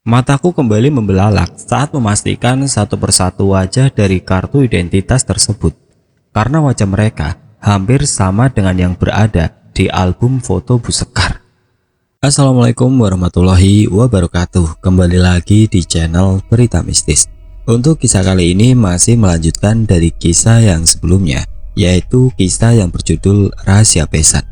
Mataku kembali membelalak saat memastikan satu persatu wajah dari kartu identitas tersebut. Karena wajah mereka hampir sama dengan yang berada di album foto Bu Sekar. Assalamualaikum warahmatullahi wabarakatuh. Kembali lagi di channel Berita Mistis. Untuk kisah kali ini masih melanjutkan dari kisah yang sebelumnya, yaitu kisah yang berjudul Rahasia Besan.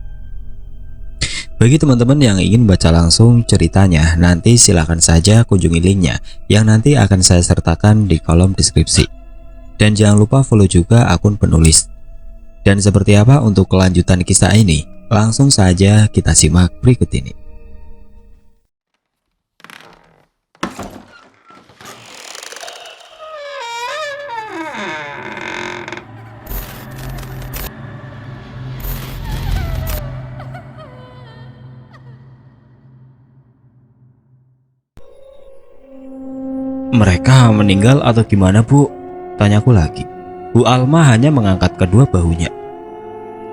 Bagi teman-teman yang ingin baca langsung ceritanya, nanti silahkan saja kunjungi linknya yang nanti akan saya sertakan di kolom deskripsi. Dan jangan lupa follow juga akun penulis. Dan seperti apa untuk kelanjutan kisah ini? Langsung saja kita simak berikut ini. Mereka meninggal atau gimana, Bu? Tanyaku lagi. Bu Alma hanya mengangkat kedua bahunya.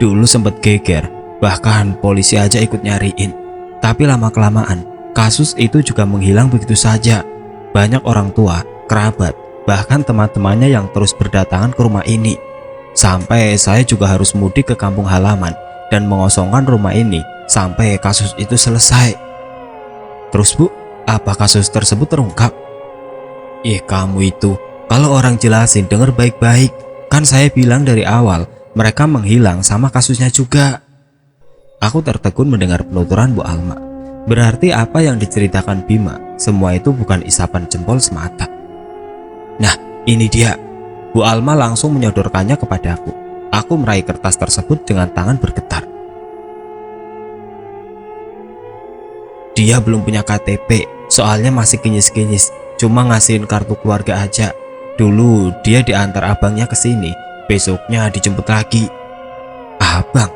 Dulu sempat geger, bahkan polisi aja ikut nyariin. Tapi lama-kelamaan, kasus itu juga menghilang begitu saja. Banyak orang tua, kerabat, bahkan teman-temannya yang terus berdatangan ke rumah ini. Sampai saya juga harus mudik ke kampung halaman dan mengosongkan rumah ini sampai kasus itu selesai. Terus Bu, apa kasus tersebut terungkap? Kamu itu, kalau orang jelasin denger baik-baik. Kan saya bilang dari awal, mereka menghilang sama kasusnya juga. Aku tertegun mendengar penuturan Bu Alma. Berarti apa yang diceritakan Bima, semua itu bukan isapan jempol semata. Nah, ini dia. Bu Alma langsung menyodorkannya kepadaku. Aku meraih kertas tersebut dengan tangan bergetar. Dia belum punya KTP, soalnya masih kinyis-kinyis. Cuma ngasihin kartu keluarga aja. Dulu dia diantar abangnya ke sini, besoknya dijemput lagi. Abang?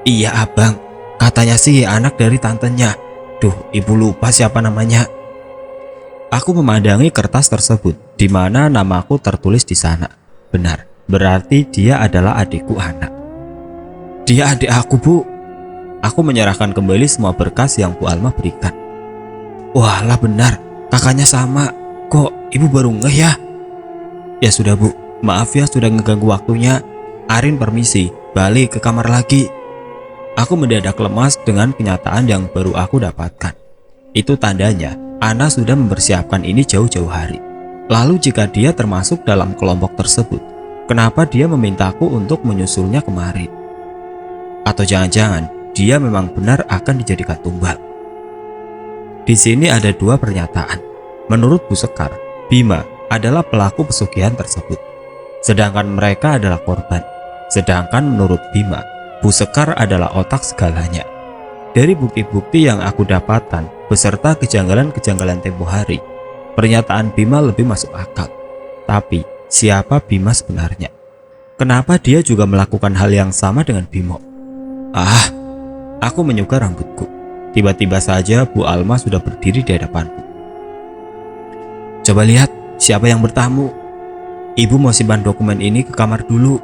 Iya abang, katanya sih anak dari tantenya. Duh, ibu lupa siapa namanya. Aku memandangi kertas tersebut, di mana namaku tertulis di sana. Benar, berarti dia adalah adikku anak. Dia adik aku, Bu. Aku menyerahkan kembali semua berkas yang Bu Alma berikan. Walah benar, kakaknya sama. Kok ibu baru ngeh ya? Ya sudah Bu, maaf ya sudah ngeganggu waktunya. Arin permisi, balik ke kamar lagi. Aku mendadak lemas dengan kenyataan yang baru aku dapatkan. Itu tandanya Ana sudah mempersiapkan ini jauh-jauh hari. Lalu jika dia termasuk dalam kelompok tersebut, kenapa dia memintaku untuk menyusulnya kemarin? Atau jangan-jangan dia memang benar akan dijadikan tumbal? Di sini ada dua pernyataan. Menurut Bu Sekar, Bima adalah pelaku pesugihan tersebut, sedangkan mereka adalah korban. Sedangkan menurut Bima, Bu Sekar adalah otak segalanya. Dari bukti-bukti yang aku dapatkan beserta kejanggalan-kejanggalan tempo hari, pernyataan Bima lebih masuk akal. Tapi siapa Bima sebenarnya? Kenapa dia juga melakukan hal yang sama dengan Bimo? Aku menyuka rambutku. Tiba-tiba saja Bu Alma sudah berdiri di hadapanku. Coba lihat siapa yang bertamu. Ibu mau simpan dokumen ini ke kamar dulu.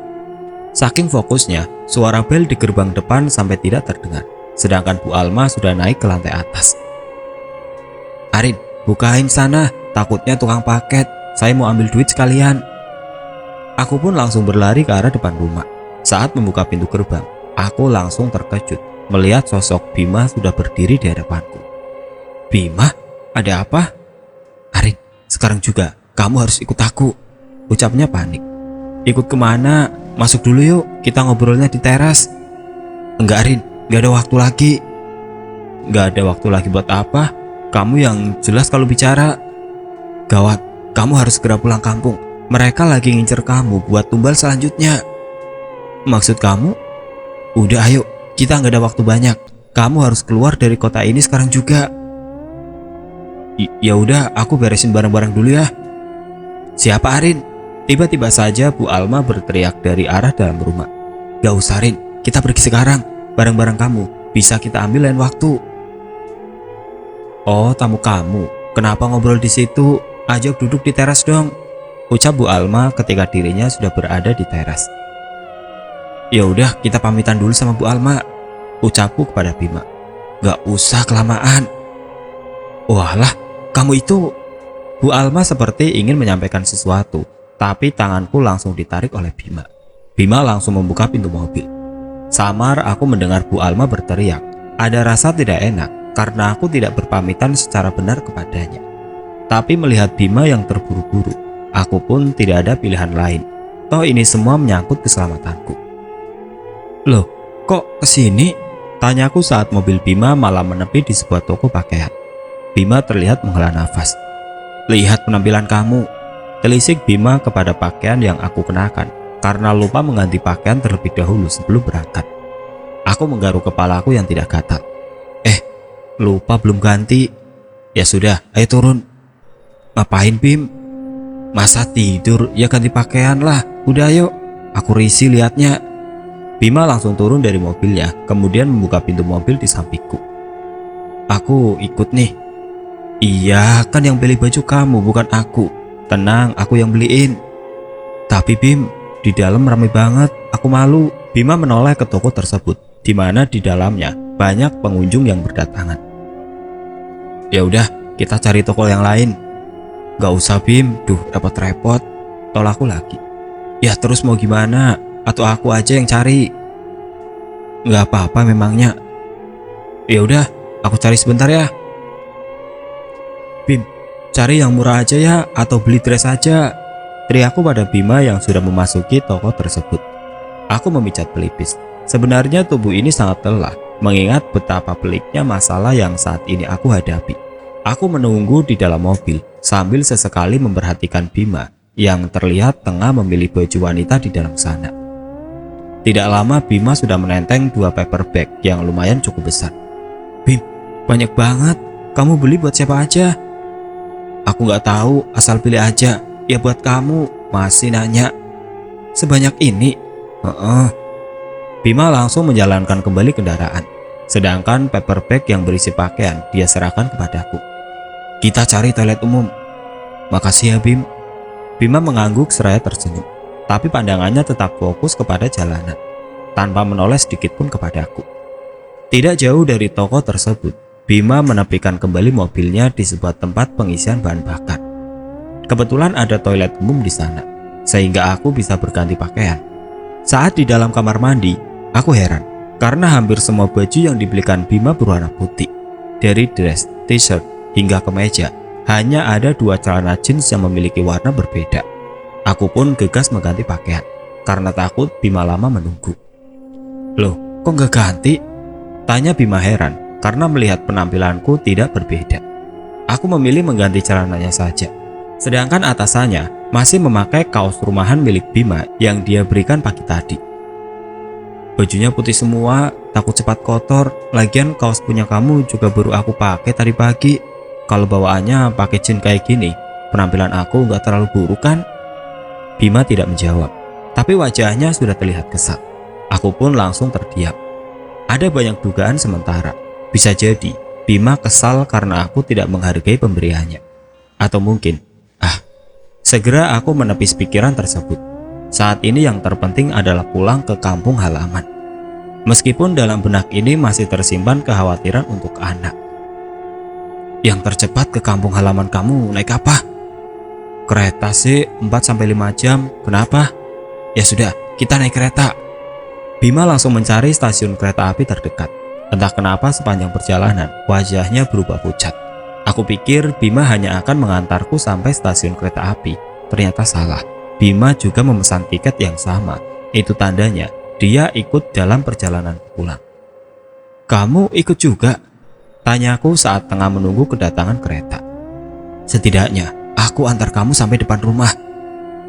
Saking fokusnya, suara bel di gerbang depan sampai tidak terdengar. Sedangkan Bu Alma sudah naik ke lantai atas. Arin, bukain sana, takutnya tukang paket. Saya mau ambil duit sekalian. Aku pun langsung berlari ke arah depan rumah. Saat membuka pintu gerbang, aku langsung terkejut melihat sosok Bima sudah berdiri di hadapanku. Bima, ada apa? Arin, sekarang juga kamu harus ikut aku, ucapnya panik. Ikut kemana? Masuk dulu yuk, kita ngobrolnya di teras. Enggak Arin, gak ada waktu lagi. Gak ada waktu lagi buat apa? Kamu yang jelas kalau bicara. Gawat, kamu harus segera pulang kampung. Mereka lagi ngincer kamu buat tumbal selanjutnya. Maksud kamu? Udah ayo, kita nggak ada waktu banyak. Kamu harus keluar dari kota ini sekarang juga. Ya udah, aku beresin barang-barang dulu ya. Siapa Arin? Tiba-tiba saja Bu Alma berteriak dari arah dalam rumah. Gak usah Arin, kita pergi sekarang. Barang-barang kamu bisa kita ambil lain waktu. Oh, tamu kamu. Kenapa ngobrol di situ? Ajak duduk di teras dong, ucap Bu Alma ketika dirinya sudah berada di teras. Ya udah, kita pamitan dulu sama Bu Alma, ucapku kepada Bima. Gak usah kelamaan. Walah, kamu itu..." Bu Alma seperti ingin menyampaikan sesuatu, tapi tanganku langsung ditarik oleh Bima. Bima langsung membuka pintu mobil. Samar aku mendengar Bu Alma berteriak. Ada rasa tidak enak karena aku tidak berpamitan secara benar kepadanya. Tapi melihat Bima yang terburu-buru, aku pun tidak ada pilihan lain. Toh ini semua menyangkut keselamatanku. "Loh, kok kesini?" tanyaku saat mobil Bima malah menepi di sebuah toko pakaian. Bima terlihat menghela nafas. "Lihat penampilan kamu," telisik Bima kepada pakaian yang aku kenakan karena lupa mengganti pakaian terlebih dahulu sebelum berangkat. Aku menggaruk kepalaku yang tidak gatal. Lupa belum ganti." "Ya sudah, ayo turun." "Ngapain, Bim?" "Masa tidur? Ya ganti pakaian lah. Udah ayo, aku risih liatnya." Bima langsung turun dari mobilnya, kemudian membuka pintu mobil di sampingku. "Aku ikut nih." "Iya, kan yang beli baju kamu, bukan aku. Tenang, aku yang beliin." "Tapi Bim, di dalam ramai banget, aku malu." Bima menoleh ke toko tersebut, di mana di dalamnya banyak pengunjung yang berdatangan. "Ya udah, kita cari toko yang lain." "Gak usah Bim, repot-repot," tolakku lagi. "Ya terus mau gimana? Atau aku aja yang cari?" "Gak apa-apa memangnya." "Ya udah, aku cari sebentar ya." "Bim, cari yang murah aja ya, atau beli dress aja," teriakku pada Bima yang sudah memasuki toko tersebut. Aku memijat pelipis. Sebenarnya tubuh ini sangat lelah, mengingat betapa peliknya masalah yang saat ini aku hadapi. Aku menunggu di dalam mobil, sambil sesekali memperhatikan Bima yang terlihat tengah memilih baju wanita di dalam sana. Tidak lama Bima sudah menenteng 2 paper bag yang lumayan cukup besar. "Bim, banyak banget. Kamu beli buat siapa aja?" "Aku nggak tahu, asal pilih aja." "Ya buat kamu." "Masih nanya? Sebanyak ini?" "Heeh." Bima langsung menjalankan kembali kendaraan, sedangkan paper bag yang berisi pakaian dia serahkan kepadaku. "Kita cari toilet umum." "Makasih ya Bim." Bima mengangguk seraya tersenyum, tapi pandangannya tetap fokus kepada jalanan, tanpa menoleh sedikit pun kepadaku. Tidak jauh dari toko tersebut, Bima menepikan kembali mobilnya di sebuah tempat pengisian bahan bakar. Kebetulan ada toilet umum di sana, sehingga aku bisa berganti pakaian. Saat di dalam kamar mandi, aku heran karena hampir semua baju yang dibelikan Bima berwarna putih. Dari dress, t-shirt, hingga kemeja, hanya ada 2 celana jeans yang memiliki warna berbeda. Aku pun gegas mengganti pakaian, karena takut Bima lama menunggu. "Loh, kok nggak ganti?" tanya Bima heran karena melihat penampilanku tidak berbeda. Aku memilih mengganti celananya saja, sedangkan atasannya masih memakai kaos rumahan milik Bima yang dia berikan pagi tadi. "Bajunya putih semua, takut cepat kotor. Lagian kaos punya kamu juga baru aku pakai tadi pagi. Kalau bawaannya pakai jeans kayak gini, penampilan aku nggak terlalu buruk kan?" Bima tidak menjawab, tapi wajahnya sudah terlihat kesal. Aku pun langsung terdiam. Ada banyak dugaan sementara. Bisa jadi Bima kesal karena aku tidak menghargai pemberiannya. Atau mungkin, segera aku menepis pikiran tersebut. Saat ini yang terpenting adalah pulang ke kampung halaman. Meskipun dalam benak ini masih tersimpan kekhawatiran untuk anak. "Yang tercepat ke kampung halaman kamu naik apa?" "Kereta sih, 4-5 jam. Kenapa?" "Ya sudah, kita naik kereta." Bima langsung mencari stasiun kereta api terdekat. Entah kenapa sepanjang perjalanan, wajahnya berubah pucat. Aku pikir Bima hanya akan mengantarku sampai stasiun kereta api. Ternyata salah. Bima juga memesan tiket yang sama. Itu tandanya dia ikut dalam perjalanan pulang. "Kamu ikut juga?" tanyaku saat tengah menunggu kedatangan kereta. "Setidaknya aku antar kamu sampai depan rumah,"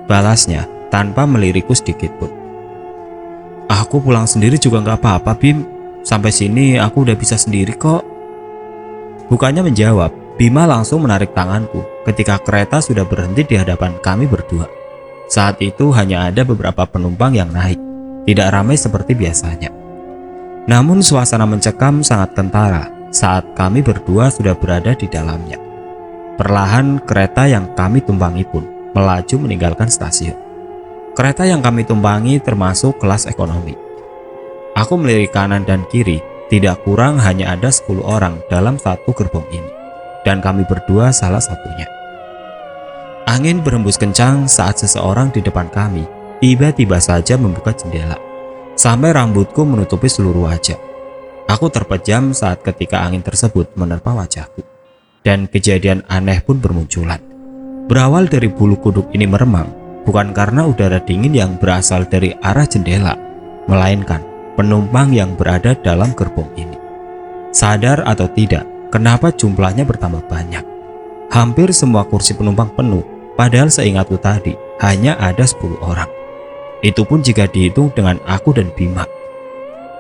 balasnya tanpa melirikku sedikit pun. "Aku pulang sendiri juga nggak apa-apa Bim. Sampai sini aku udah bisa sendiri kok." Bukannya menjawab, Bima langsung menarik tanganku ketika kereta sudah berhenti di hadapan kami berdua. Saat itu hanya ada beberapa penumpang yang naik, tidak ramai seperti biasanya. Namun suasana mencekam sangat kentara saat kami berdua sudah berada di dalamnya. Perlahan kereta yang kami tumpangi pun melaju meninggalkan stasiun. Kereta yang kami tumpangi termasuk kelas ekonomi. Aku melirik kanan dan kiri, tidak kurang hanya ada 10 orang dalam satu gerbong ini. dan kami berdua salah satunya. Angin berhembus kencang saat seseorang di depan kami tiba-tiba saja membuka jendela, sampai rambutku menutupi seluruh wajah. Aku terpejam saat ketika angin tersebut menerpa wajahku, dan kejadian aneh pun bermunculan. Berawal dari bulu kuduk ini meremang, bukan karena udara dingin yang berasal dari arah jendela, melainkan penumpang yang berada dalam gerbong ini. Sadar atau tidak, kenapa jumlahnya bertambah banyak? Hampir semua kursi penumpang penuh, padahal seingatku tadi hanya ada 10 orang. Itu pun jika dihitung dengan aku dan Bima.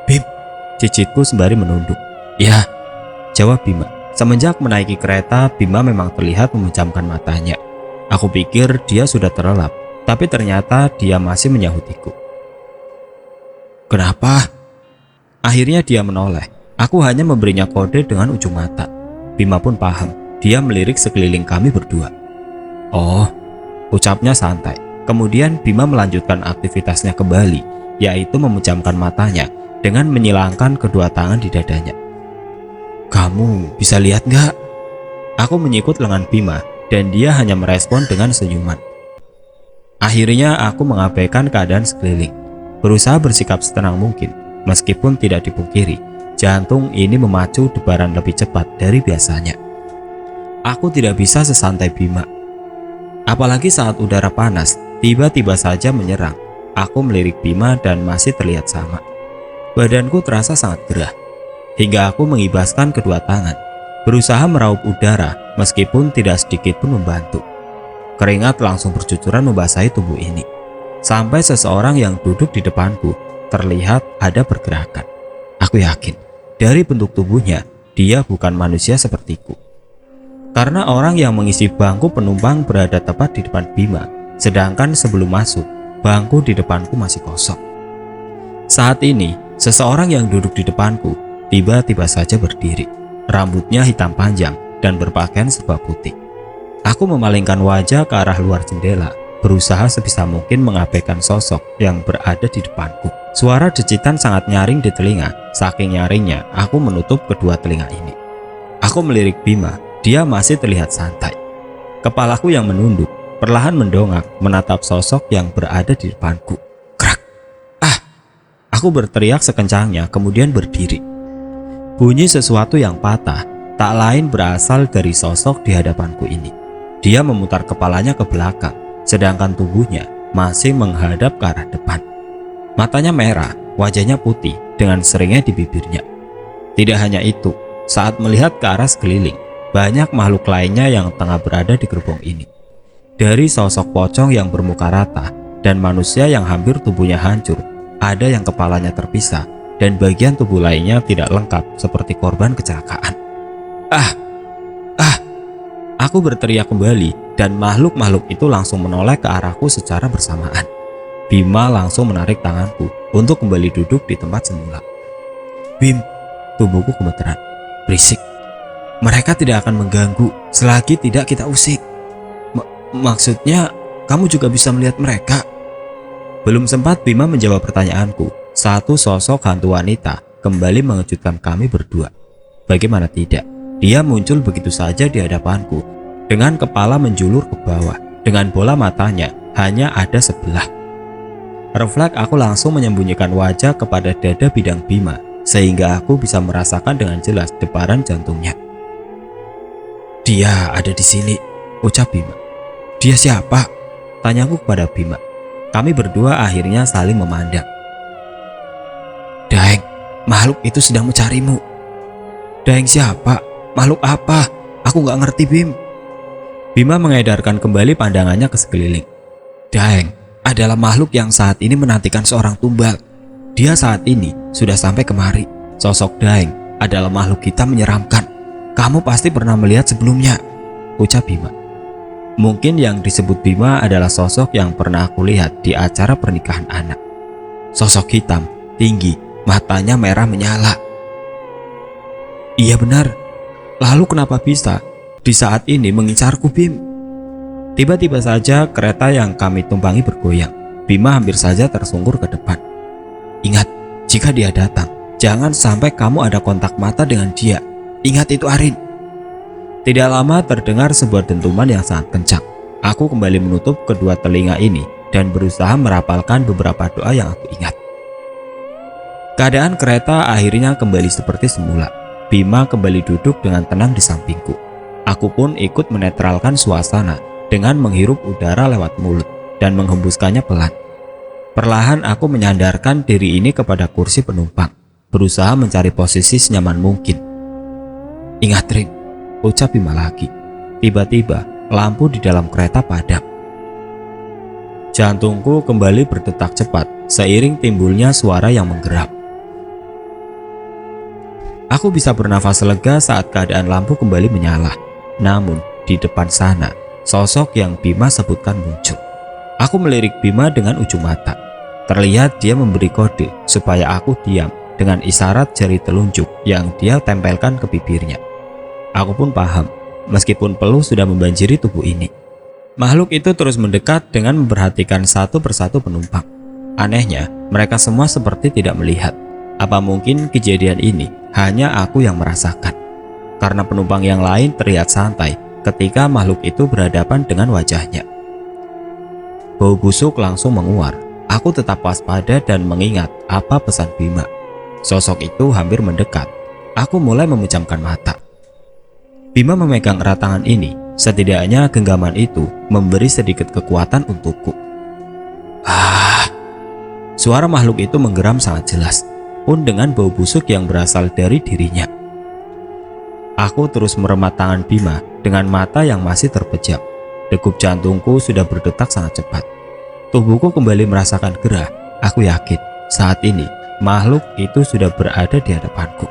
"Bim," cicitku sembari menunduk. "Ya," jawab Bima. Semenjak menaiki kereta, Bima memang terlihat memejamkan matanya. Aku pikir dia sudah terlelap, tapi ternyata dia masih menyahutiku. "Kenapa?" Akhirnya dia menoleh. Aku hanya memberinya kode dengan ujung mata. Bima pun paham. Dia melirik sekeliling kami berdua. "Oh," ucapnya santai. Kemudian Bima melanjutkan aktivitasnya kembali, yaitu memejamkan matanya dengan menyilangkan kedua tangan di dadanya. "Kamu bisa lihat nggak?" Aku menyikut lengan Bima dan dia hanya merespon dengan senyuman. Akhirnya aku mengabaikan keadaan sekeliling, berusaha bersikap setenang mungkin. Meskipun tidak dipungkiri, jantung ini memacu debaran lebih cepat dari biasanya. Aku tidak bisa sesantai Bima. Apalagi saat udara panas tiba-tiba saja menyerang. Aku melirik Bima dan masih terlihat sama. Badanku terasa sangat gerah, hingga aku mengibaskan kedua tangan, berusaha meraup udara meskipun tidak sedikit pun membantu. Keringat langsung bercucuran membasahi tubuh ini, sampai seseorang yang duduk di depanku terlihat ada pergerakan. Aku yakin dari bentuk tubuhnya dia bukan manusia sepertiku. Karena orang yang mengisi bangku penumpang berada tepat di depan Bima, sedangkan sebelum masuk, bangku di depanku masih kosong. Saat ini, seseorang yang duduk di depanku tiba-tiba saja berdiri. Rambutnya hitam panjang dan berpakaian serba putih. Aku memalingkan wajah ke arah luar jendela, berusaha sebisa mungkin mengabaikan sosok yang berada di depanku. Suara decitan sangat nyaring di telinga. Saking nyaringnya, aku menutup kedua telinga ini. Aku melirik Bima. Dia masih terlihat santai. Kepalaku yang menunduk perlahan mendongak menatap sosok yang berada di depanku. Krak! "Ah!" Aku berteriak sekencangnya, kemudian berdiri. Bunyi sesuatu yang patah tak lain berasal dari sosok di hadapanku ini. Dia memutar kepalanya ke belakang, sedangkan tubuhnya masih menghadap ke arah depan. Matanya merah, wajahnya putih dengan seringnya di bibirnya. Tidak hanya itu, saat melihat ke arah sekeliling, banyak makhluk lainnya yang tengah berada di gerbong ini. Dari sosok pocong yang bermuka rata dan manusia yang hampir tubuhnya hancur, ada yang kepalanya terpisah dan bagian tubuh lainnya tidak lengkap seperti korban kecelakaan. "Ah! Ah!" Aku berteriak kembali dan makhluk-makhluk itu langsung menoleh ke arahku secara bersamaan. Bima langsung menarik tanganku untuk kembali duduk di tempat semula. "Bim," tubuhku gemeteran. "Berisik. Mereka tidak akan mengganggu selagi tidak kita usik." Maksudnya, kamu juga bisa melihat mereka?" Belum sempat Bima menjawab pertanyaanku, satu sosok hantu wanita kembali mengejutkan kami berdua. Bagaimana tidak, dia muncul begitu saja di hadapanku, dengan kepala menjulur ke bawah, dengan bola matanya hanya ada sebelah. Refleks aku langsung menyembunyikan wajah kepada dada bidang Bima, sehingga aku bisa merasakan dengan jelas debaran jantungnya. "Dia ada di sini," ucap Bima. "Dia siapa?" tanyaku kepada Bima. Kami berdua akhirnya saling memandang. "Daeng, makhluk itu sedang mencarimu." "Daeng siapa? Makhluk apa? Aku gak ngerti, Bim." Bima mengedarkan kembali pandangannya ke sekeliling. "Daeng adalah makhluk yang saat ini menantikan seorang tumbal. Dia saat ini sudah sampai kemari. Sosok Daeng adalah makhluk hitam menyeramkan. Kamu pasti pernah melihat sebelumnya," ucap Bima. Mungkin yang disebut Bima adalah sosok yang pernah aku lihat di acara pernikahan anak. Sosok hitam, tinggi, matanya merah menyala. "Iya benar. Lalu kenapa bisa di saat ini mengincarku, Bim?" Tiba-tiba saja kereta yang kami tumpangi bergoyang. Bima hampir saja tersungkur ke depan. "Ingat, jika dia datang, jangan sampai kamu ada kontak mata dengan dia. Ingat itu, Arin." Tidak lama terdengar sebuah dentuman yang sangat kencang. Aku kembali menutup kedua telinga ini dan berusaha merapalkan beberapa doa yang aku ingat. Keadaan kereta akhirnya kembali seperti semula. Bima kembali duduk dengan tenang di sampingku. Aku pun ikut menetralkan suasana dengan menghirup udara lewat mulut dan menghembuskannya pelan. Perlahan aku menyandarkan diri ini kepada kursi penumpang, berusaha mencari posisi senyaman mungkin. "Ingat, Rin," ucap Bima lagi. Tiba-tiba lampu di dalam kereta padam. Jantungku kembali berdetak cepat seiring timbulnya suara yang menggeram. Aku bisa bernafas lega saat keadaan lampu kembali menyala. Namun di depan sana, sosok yang Bima sebutkan muncul. Aku melirik Bima dengan ujung mata. Terlihat dia memberi kode supaya aku diam dengan isyarat jari telunjuk yang dia tempelkan ke bibirnya. Aku pun paham, meskipun peluh sudah membanjiri tubuh ini. Makhluk itu terus mendekat dengan memperhatikan satu persatu penumpang. Anehnya, mereka semua seperti tidak melihat. Apa mungkin kejadian ini hanya aku yang merasakan? Karena penumpang yang lain terlihat santai ketika makhluk itu berhadapan dengan wajahnya. Bau busuk langsung menguar. Aku tetap waspada dan mengingat apa pesan Bima. Sosok itu hampir mendekat. Aku mulai memejamkan mata. Bima memegang erat tangan ini. Setidaknya genggaman itu memberi sedikit kekuatan untukku. Suara makhluk itu menggeram sangat jelas, pun dengan bau busuk yang berasal dari dirinya. Aku terus meremat tangan Bima dengan mata yang masih terpejam. Degup jantungku sudah berdetak sangat cepat. Tubuhku kembali merasakan gerah. Aku yakin saat ini makhluk itu sudah berada di hadapanku.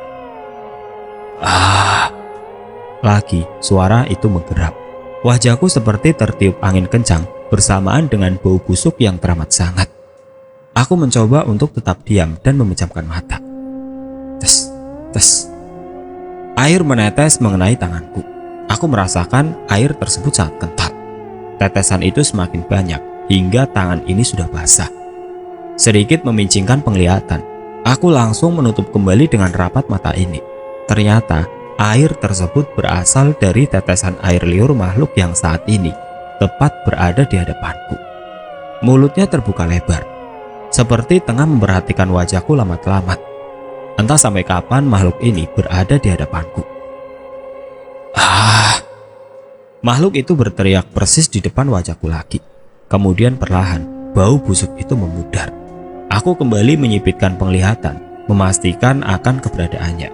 Lagi suara itu menggeram. Wajahku seperti tertiup angin kencang bersamaan dengan bau busuk yang teramat sangat. Aku mencoba untuk tetap diam dan memejamkan mata. Tes, tes. Air menetes mengenai tanganku. Aku merasakan air tersebut sangat kental. Tetesan itu semakin banyak hingga tangan ini sudah basah. Sedikit memincingkan penglihatan, aku langsung menutup kembali dengan rapat mata ini. Ternyata air tersebut berasal dari tetesan air liur makhluk yang saat ini tepat berada di hadapanku. Mulutnya terbuka lebar, seperti tengah memperhatikan wajahku lama-lamat. Entah sampai kapan makhluk ini berada di hadapanku. Makhluk itu berteriak persis di depan wajahku lagi. Kemudian perlahan, bau busuk itu memudar. Aku kembali menyipitkan penglihatan, memastikan akan keberadaannya.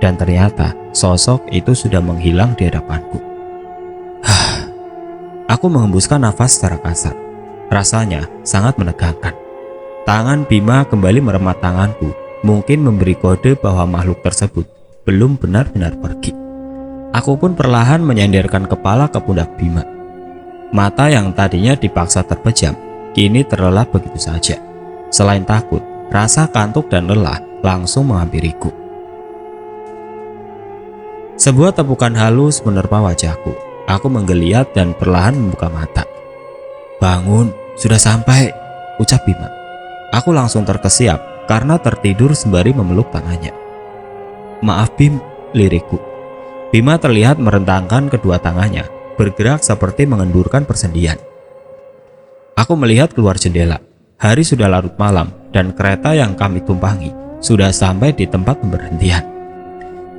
Dan ternyata sosok itu sudah menghilang di hadapanku. Aku menghembuskan nafas secara kasar. Rasanya sangat menegangkan. Tangan Bima kembali meremat tanganku, mungkin memberi kode bahwa makhluk tersebut belum benar-benar pergi. Aku pun perlahan menyandarkan kepala ke pundak Bima. Mata yang tadinya dipaksa terpejam, kini terlelap begitu saja. Selain takut, rasa kantuk dan lelah langsung menghampiriku. Sebuah tepukan halus menerpa wajahku. Aku menggeliat dan perlahan membuka mata. "Bangun, sudah sampai," ucap Bima. Aku langsung terkesiap karena tertidur sembari memeluk tangannya. "Maaf Bim," lirikku. Bima terlihat merentangkan kedua tangannya, bergerak seperti mengendurkan persendian. Aku melihat keluar jendela. Hari sudah larut malam dan kereta yang kami tumpangi sudah sampai di tempat pemberhentian.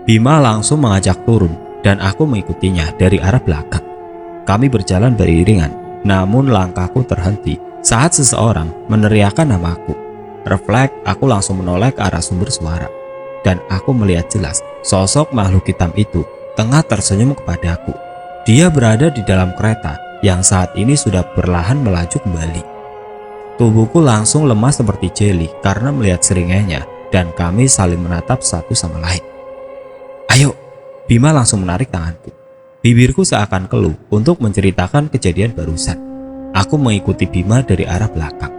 Bima langsung mengajak turun dan aku mengikutinya dari arah belakang. Kami berjalan beriringan, namun langkahku terhenti saat seseorang meneriakkan namaku. Refleks, aku langsung menoleh ke arah sumber suara. Dan aku melihat jelas sosok makhluk hitam itu tengah tersenyum kepadaku. Dia berada di dalam kereta yang saat ini sudah perlahan melaju kembali. Tubuhku langsung lemas seperti jeli karena melihat seringainya dan kami saling menatap satu sama lain. "Ayo," Bima langsung menarik tanganku. Bibirku seakan keluh untuk menceritakan kejadian barusan. Aku mengikuti Bima dari arah belakang.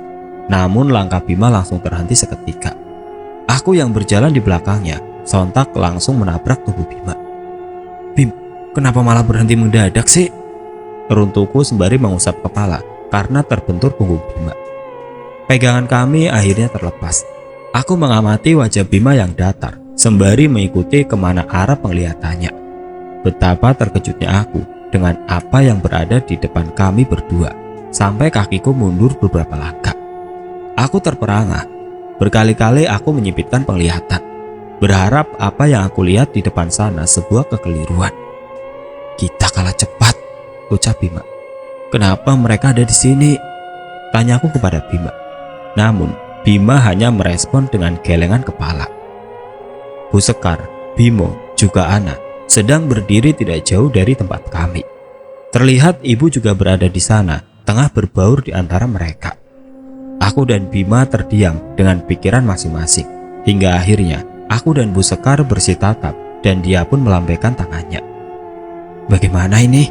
Namun langkah Bima langsung terhenti seketika. Aku yang berjalan di belakangnya sontak langsung menabrak tubuh Bima. "Bim, kenapa malah berhenti mendadak sih?" Runtuhku sembari mengusap kepala karena terbentur punggung Bima. Pegangan kami akhirnya terlepas. Aku mengamati wajah Bima yang datar sembari mengikuti kemana arah penglihatannya. betapa terkejutnya aku dengan apa yang berada di depan kami berdua, sampai kakiku mundur beberapa langkah. Aku terperangah. Berkali-kali aku menyipitkan penglihatan, berharap apa yang aku lihat di depan sana sebuah kekeliruan. Kita kalah cepat, ucap Bima. Kenapa mereka ada di sini? Tanyaku kepada Bima. Namun, Bima hanya merespon dengan gelengan kepala. Bu Sekar, Bimo, juga Ana sedang berdiri tidak jauh dari tempat kami. Terlihat ibu juga berada di sana, tengah berbaur di antara mereka. Aku dan Bima terdiam dengan pikiran masing-masing, hingga akhirnya aku dan Bu Sekar bersitatap dan dia pun melambaikan tangannya. Bagaimana ini?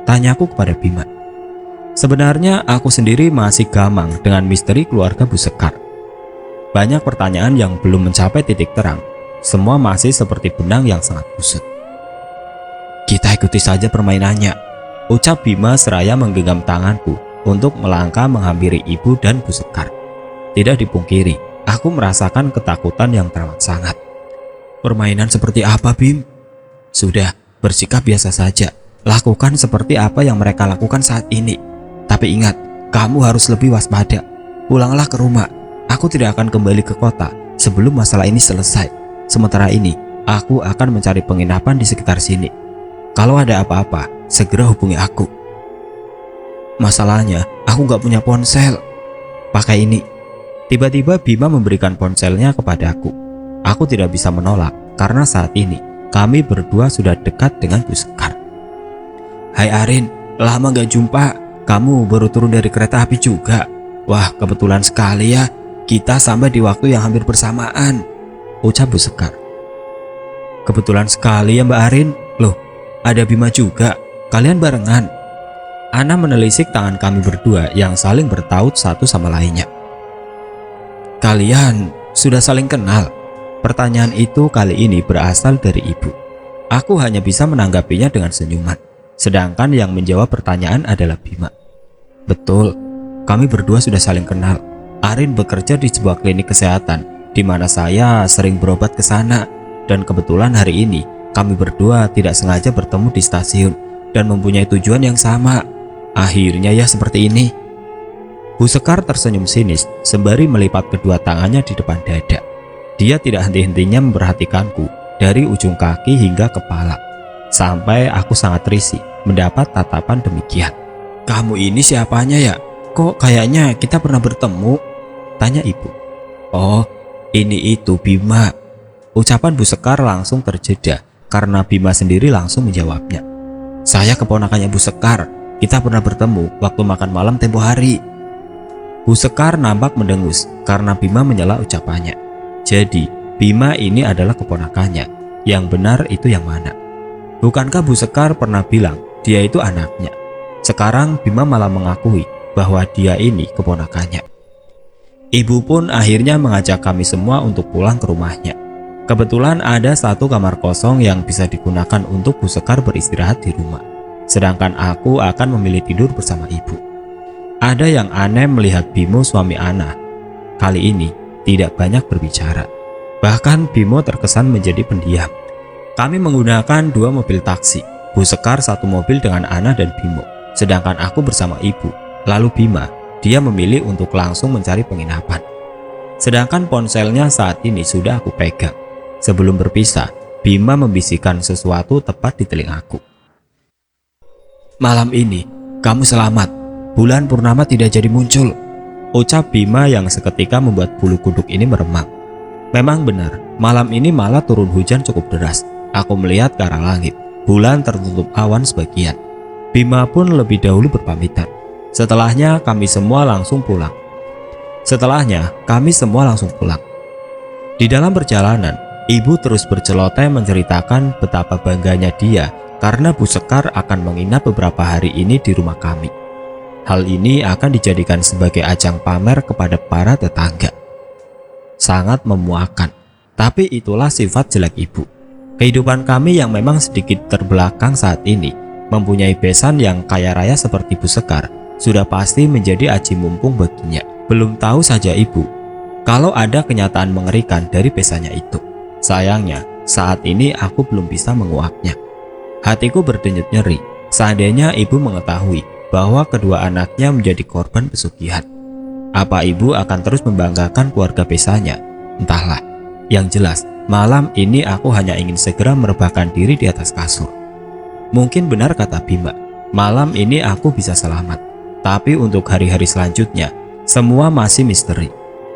Tanyaku kepada Bima. Sebenarnya aku sendiri masih gamang dengan misteri keluarga Bu Sekar. Banyak pertanyaan yang belum mencapai titik terang, semua masih seperti benang yang sangat kusut. Kita ikuti saja permainannya, ucap Bima seraya menggenggam tanganku untuk melangkah menghampiri ibu dan Bu Sekar. Tidak dipungkiri, aku merasakan ketakutan yang teramat sangat. Permainan seperti apa, Bim? Sudah, bersikap biasa saja. Lakukan seperti apa yang mereka lakukan saat ini. Tapi ingat, kamu harus lebih waspada. Pulanglah ke rumah. Aku tidak akan kembali ke kota sebelum masalah ini selesai. Sementara ini, aku akan mencari penginapan di sekitar sini. Kalau ada apa-apa, segera hubungi aku. Masalahnya, aku gak punya ponsel. Pakai ini. Tiba-tiba Bima memberikan ponselnya kepadaku. Aku tidak bisa menolak karena saat ini kami berdua sudah dekat dengan Bu Sekar. Hai Arin, lama gak jumpa. Kamu baru turun dari kereta api juga. Wah, kebetulan sekali ya. Kita sampai di waktu yang hampir bersamaan, ucap Bu Sekar. Kebetulan sekali ya Mbak Arin. Loh, ada Bima juga. Kalian barengan. Ana menelisik tangan kami berdua yang saling bertaut satu sama lainnya. Kalian sudah saling kenal? Pertanyaan itu kali ini berasal dari ibu. Aku hanya bisa menanggapinya dengan senyuman, sedangkan yang menjawab pertanyaan adalah Bima. Betul, kami berdua sudah saling kenal. Arin bekerja di sebuah klinik kesehatan, di mana saya sering berobat ke sana. Dan kebetulan hari ini kami berdua tidak sengaja bertemu di stasiun dan mempunyai tujuan yang sama. Akhirnya ya seperti ini. Bu Sekar tersenyum sinis sembari melipat kedua tangannya di depan dada. Dia tidak henti-hentinya memperhatikanku dari ujung kaki hingga kepala, sampai aku sangat risih mendapat tatapan demikian. Kamu ini siapanya ya? Kok kayaknya kita pernah bertemu? Tanya ibu. Oh, ini itu Bima. Ucapan Bu Sekar langsung terjeda karena Bima sendiri langsung menjawabnya. Saya keponakannya Bu Sekar. Kita pernah bertemu waktu makan malam tempo hari. Bu Sekar nampak mendengus karena Bima menyela ucapannya. Jadi, Bima ini adalah keponakannya. Yang benar itu yang mana? Bukankah Bu Sekar pernah bilang dia itu anaknya? Sekarang Bima malah mengakui bahwa dia ini keponakannya. Ibu pun akhirnya mengajak kami semua untuk pulang ke rumahnya. Kebetulan ada satu kamar kosong yang bisa digunakan untuk Bu Sekar beristirahat di rumah. Sedangkan aku akan memilih tidur bersama ibu. Ada yang aneh melihat Bimo suami Ana. Kali ini tidak banyak berbicara. Bahkan Bimo terkesan menjadi pendiam. Kami menggunakan dua mobil taksi. Bu Sekar satu mobil dengan Ana dan Bimo. Sedangkan aku bersama ibu. Lalu Bima, dia memilih untuk langsung mencari penginapan. Sedangkan ponselnya saat ini sudah aku pegang. Sebelum berpisah, Bima membisikkan sesuatu tepat di telingaku. Malam ini, kamu selamat. Bulan purnama tidak jadi muncul, ucap Bima yang seketika membuat bulu kuduk ini meremang. Memang benar, malam ini malah turun hujan cukup deras. Aku melihat ke arah langit, bulan tertutup awan sebagian. Bima pun lebih dahulu berpamitan. Setelahnya kami semua langsung pulang. Di dalam perjalanan, ibu terus berceloteh menceritakan betapa bangganya dia karena Bu Sekar akan menginap beberapa hari ini di rumah kami. Hal ini akan dijadikan sebagai ajang pamer kepada para tetangga. Sangat memuakan, tapi itulah sifat jelek ibu. Kehidupan kami yang memang sedikit terbelakang saat ini, mempunyai besan yang kaya raya seperti Bu Sekar, sudah pasti menjadi aji mumpung baginya. Belum tahu saja ibu, kalau ada kenyataan mengerikan dari besannya itu. Sayangnya, saat ini aku belum bisa menguaknya. Hatiku berdenyut nyeri. Seandainya ibu mengetahui bahwa kedua anaknya menjadi korban pesugihan, apa ibu akan terus membanggakan keluarga besarnya? Entahlah. Yang jelas, malam ini aku hanya ingin segera merebahkan diri di atas kasur. Mungkin benar kata Bima, malam ini aku bisa selamat. Tapi untuk hari-hari selanjutnya, semua masih misteri.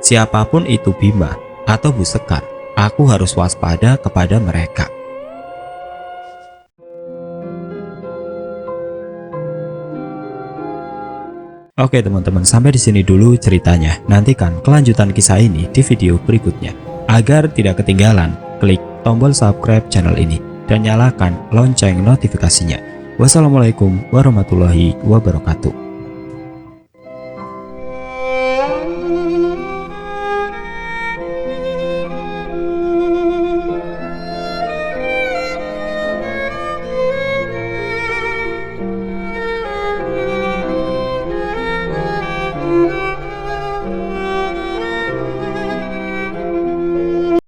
Siapapun itu Bima atau Bu Sekar, aku harus waspada kepada mereka. Oke teman-teman, sampai di sini dulu ceritanya. Nantikan kelanjutan kisah ini di video berikutnya. Agar tidak ketinggalan, klik tombol subscribe channel ini dan nyalakan lonceng notifikasinya. Wassalamualaikum warahmatullahi wabarakatuh.